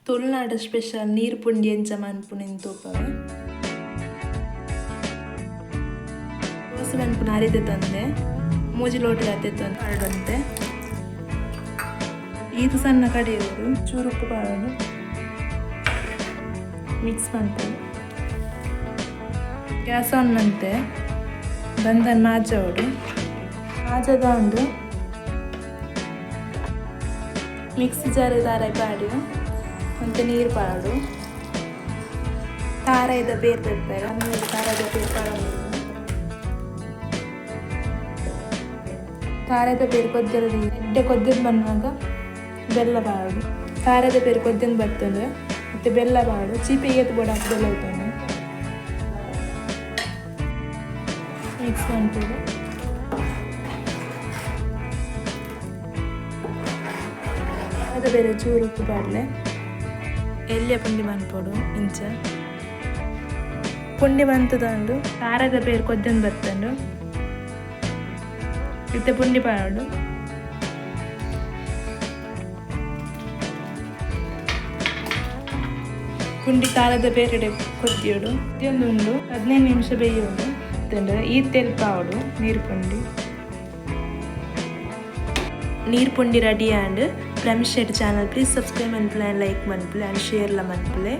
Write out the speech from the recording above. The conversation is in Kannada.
ತುಳುನಾಡು ಸ್ಪೆಷಲ್ ನೀರು ಪುಂಡಿ ಎಂಚ ಮನ್ಪುನೆನ್ ತೂಪವೆ ದೋಸೆ ಮನ್ಪುನ ಅರಿತೆ ತಂದೆ ಮೂಜಿ ಲೋಟದ ಅತ್ತೆ ತಂದು ಹರಡಂತೆ ಇದು ಸಣ್ಣ ಕಡೆಯವರು ಚೂರು ಉಪ್ಪು ಬಾಳೋದು ಮಿಕ್ಸ್ ಮಾಡ್ತಾರೆ ಗ್ಯಾಸ್ ಆನ್ ಮಂತೆ ಬಂದನ್ ಮಾಜವಡು ಮಾಜದ ಒಂದು ಮಿಕ್ಸಿ ಜಾರಿ ದಾರ ಪಾಡಿ ಮತ್ತು ನೀರು ಪಾಡು ಖಾರ ಇದ್ದ ಬೇರು ತೆಪ್ಪಾರ ಖಾರದ ಬೇರು ಪಾಡೋದು ಖಾರದ ಬೇರು ಕೊದ್ದಿರೋದು ಎಡ್ಡೆ ಕೊದ್ದಿದ್ದು ಬಂದಾಗ ಬೆಲ್ಲ ಬಾಡು ಖಾರದ ಬೇರು ಕೊದ್ದಿಂದ ಬರ್ತದೆ ಮತ್ತು ಬೆಲ್ಲ ಬಾಡು ಚೀಪಿಗೆ ಎತ್ತು ಬೋಡ ಬೆಲ್ಲ ಹೋಗ್ತಾನೆ ಮಿಕ್ಸ್ ಮಾಡ್ತೀವಿ ಅದು ಬೇರೆ ಚೂರು ಉಪ್ಪು ಬಾಡಲೆ ಎಲ್ಲಿಯ ಪುಂಡಿ ಮನ್ಪೋಡು ಇಂಚ ಪುಂಡಿ ಬಂತದಂಡು ಖಾರದ ಬೇರು ಕೊದ್ದನ್ನು ಬರ್ತಂಡು ಇತ್ತೆ ಪುಂಡಿ ಪಾಡು ಪುಂಡಿ ಖಾರದ ಬೇರೆಡೆ ಕೊದ್ದಿಯೋಡು ಇದೊಂದುಂಡು 15 ನಿಮಿಷ ಬೇಯೋಡು ಈ ತೆಲ್ ಪಾವಡು ನೀರು ಪುಂಡಿ ready and Pramish Shetty channel please subscribe ಮನ್ಪುಲೆ ಆ್ಯಂಡ್ ಲೈಕ್ ಮನ್ಪುಲೆ ಆ್ಯಂಡ್ ಶೇರ್ ಲ ಮನ್ಪುಲೆ.